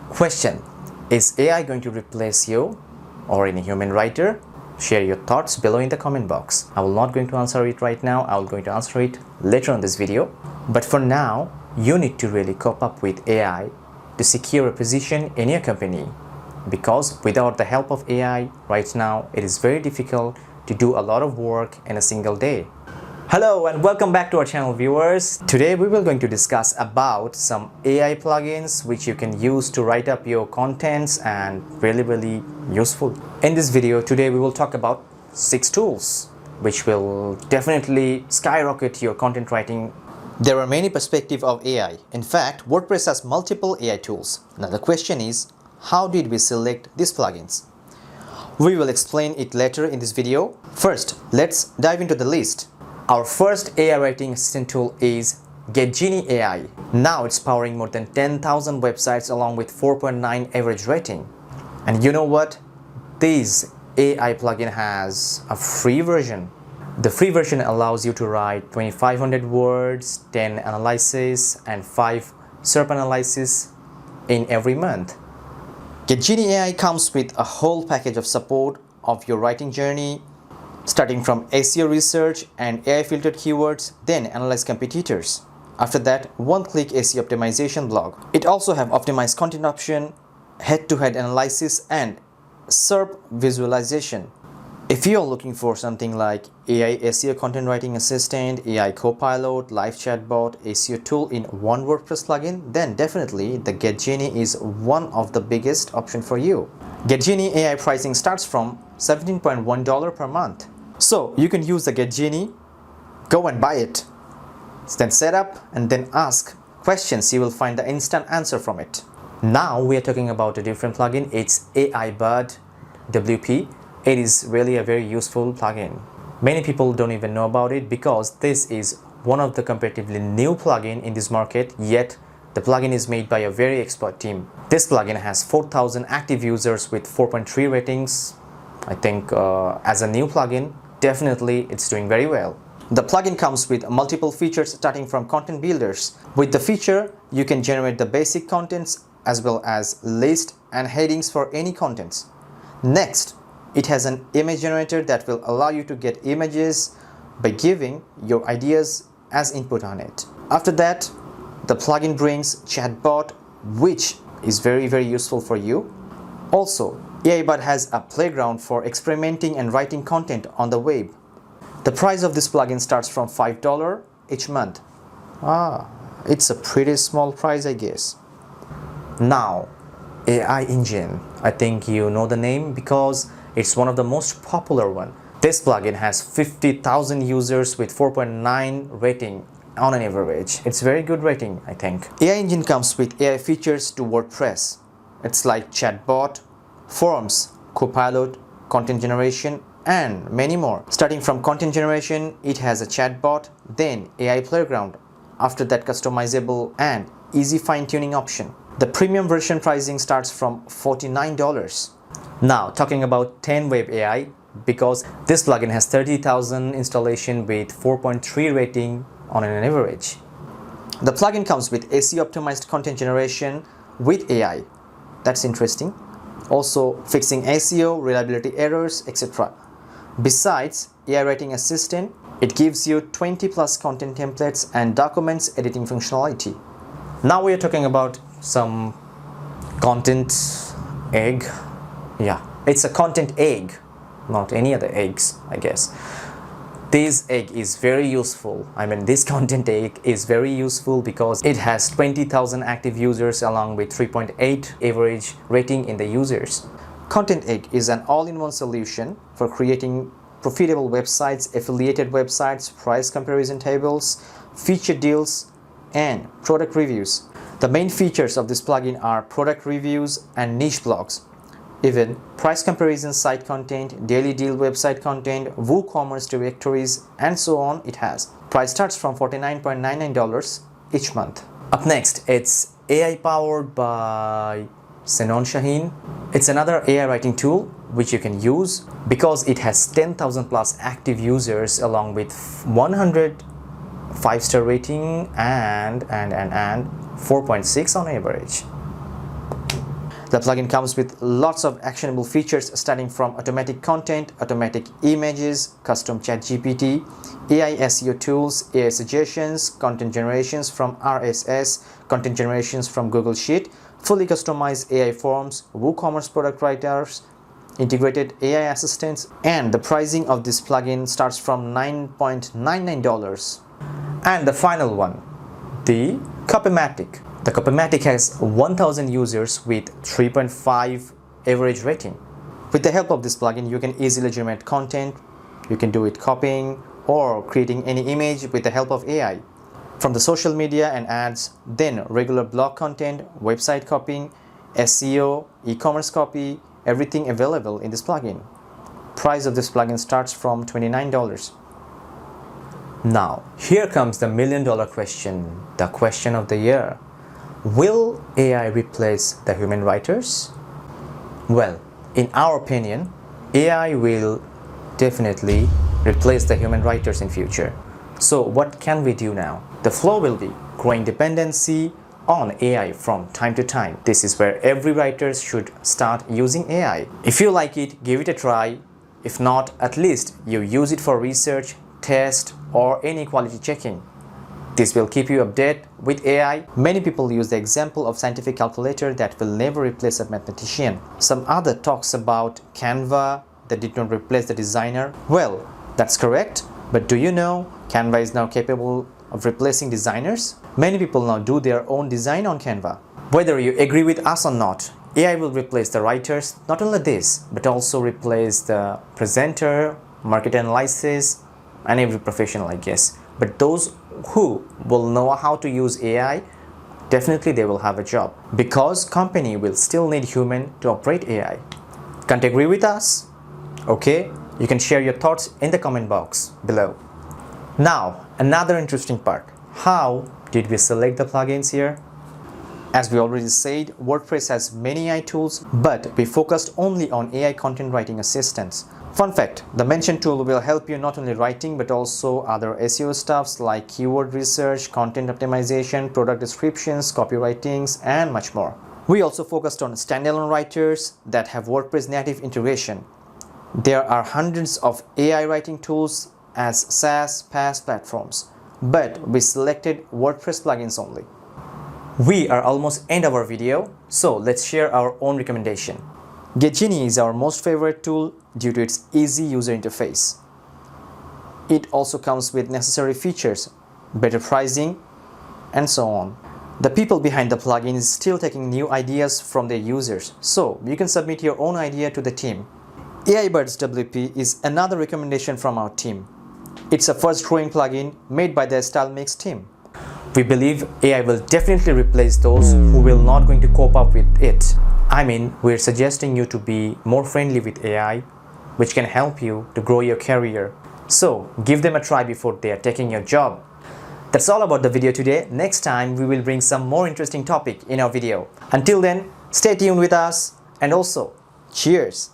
Question: is AI going to replace you or any human writer? Share your thoughts below in the comment box. I will not going to answer it right now. I will going to answer it later on this video. But for now, you need to really cope up with AI to secure a position in your company, because without the help of AI right now, it is very difficult to do a lot of work in a single day. Hello and welcome back to our channel, viewers. Today we will going to discuss about some AI plugins which you can use to write up your contents and really useful. In this video today we will talk about 6 tools which will definitely skyrocket your content writing. There are many perspectives of AI. In fact, WordPress has multiple AI tools. Now the question is, how did we select these plugins? We will explain it later in this video. First, let's dive into the list. Our first AI writing assistant tool is GetGenie AI. Now it's powering more than 10,000 websites along with 4.9 average rating. And you know what? This AI plugin has a free version. The free version allows you to write 2,500 words, 10 analysis, and 5 SERP analysis in every month. GetGenie AI comes with a whole package of support of your writing journey, starting from SEO research and AI filtered keywords, then analyze competitors. After that, one-click SEO optimization blog. It also have optimized content option, head-to-head analysis, and SERP visualization. If you are looking for something like AI SEO content writing assistant, AI copilot, live chatbot, SEO tool in one WordPress plugin, then definitely the GetGenie is one of the biggest option for you. GetGenie AI pricing starts from $17.1 per month. So you can use the GetGenie, go and buy it, then set up and then ask questions. You will find the instant answer from it. Now we are talking about a different plugin. It's AI Bud WP. It is really a very useful plugin. Many people don't even know about it because this is one of the comparatively new plugin in this market, yet the plugin is made by a very expert team. This plugin has 4,000 active users with 4.3 ratings. I think as a new plugin, definitely it's doing very well. The plugin comes with multiple features starting from content builders. With the feature, you can generate the basic contents as well as list and headings for any contents. Next, it has an image generator that will allow you to get images by giving your ideas as input on it. After that, the plugin brings chatbot, which is very useful for you. Also, AIBot has a playground for experimenting and writing content on the web. The price of this plugin starts from $5 each month. It's a pretty small price, I guess. Now, AI Engine. I think you know the name because it's one of the most popular one. This plugin has 50,000 users with 4.9 rating on an average. It's very good rating, I think. AI Engine comes with AI features to WordPress. It's like chatbot, forms, copilot, content generation, and many more. Starting from content generation, it has a chatbot, then AI playground. After that, customizable and easy fine-tuning option. The premium version pricing starts from $49. Now, talking about 10Web AI, because this plugin has 30,000 installation with 4.3 rating on an average. The plugin comes with SEO optimized content generation with AI. That's interesting. Also fixing SEO, reliability errors, etc. Besides AI writing assistant, it gives you 20+ content templates and documents editing functionality. Now we are talking about some content egg. Yeah, it's a content egg, not any other eggs, I guess. This egg is very useful. I mean, this content egg is very useful because it has 20,000 active users along with 3.8 average rating in the users. Content egg is an all-in-one solution for creating profitable websites, affiliated websites, price comparison tables, feature deals, and product reviews. The main features of this plugin are product reviews and niche blogs. Even price comparison site content, daily deal website content, WooCommerce directories, and so on it has. Price starts from $49.99 each month. Up next, it's AI powered by Senon Shaheen. It's another AI writing tool which you can use because it has 10,000+ active users along with 100 5-star rating and 4.6 on average. The plugin comes with lots of actionable features starting from automatic content, automatic images, custom chat GPT, AI SEO tools, AI suggestions, content generations from RSS, content generations from Google Sheet, fully customized AI forms, WooCommerce product writers, integrated AI assistants, and the pricing of this plugin starts from $9.99. And the final one, the Copymatic. The Copymatic has 1000 users with 3.5 average rating. With the help of this plugin, you can easily generate content. You can do it copying or creating any image with the help of AI. From the social media and ads, then regular blog content, website copying, SEO, e-commerce copy, everything available in this plugin. Price of this plugin starts from $29. Now, here comes the million-dollar question, the question of the year. Will AI replace the human writers? Well, in our opinion, AI will definitely replace the human writers in future. So what can we do now? The flow will be growing dependency on AI from time to time. This is where every writer should start using AI. If you like it, give it a try. If not, at least you use it for research, test, or any quality checking. This will keep you updated with AI. Many people use the example of scientific calculator that will never replace a mathematician. Some other talks about Canva that did not replace the designer. Well, that's correct, but do you know Canva is now capable of replacing designers? Many people now do their own design on Canva. Whether you agree with us or not, AI will replace the writers. Not only this, but also replace the presenter, market analysis, and every professional, I guess. But those who will know how to use AI, definitely they will have a job, because company will still need human to operate AI. Can't agree with us? Okay, you can share your thoughts in the comment box below. Now, another interesting part. How did we select the plugins here? As we already said, WordPress has many AI tools, but we focused only on AI content writing assistants. Fun fact, the mentioned tool will help you not only writing but also other SEO stuffs like keyword research, content optimization, product descriptions, copywritings, and much more. We also focused on standalone writers that have WordPress native integration. There are hundreds of AI writing tools as SaaS, PaaS platforms, but we selected WordPress plugins only. We are almost end of our video, so let's share our own recommendation. GetGenie is our most favorite tool due to its easy user interface. It also comes with necessary features, better pricing, and so on. The people behind the plugin is still taking new ideas from their users, so you can submit your own idea to the team. AI Birds WP is another recommendation from our team. It's a first growing plugin made by the StyleMix team. We believe AI will definitely replace those who will not going to cope up with it. I mean, we're suggesting you to be more friendly with AI, which can help you to grow your career. So give them a try before they are taking your job. That's all about the video today. Next time we will bring some more interesting topic in our video. Until then, stay tuned with us, and also cheers!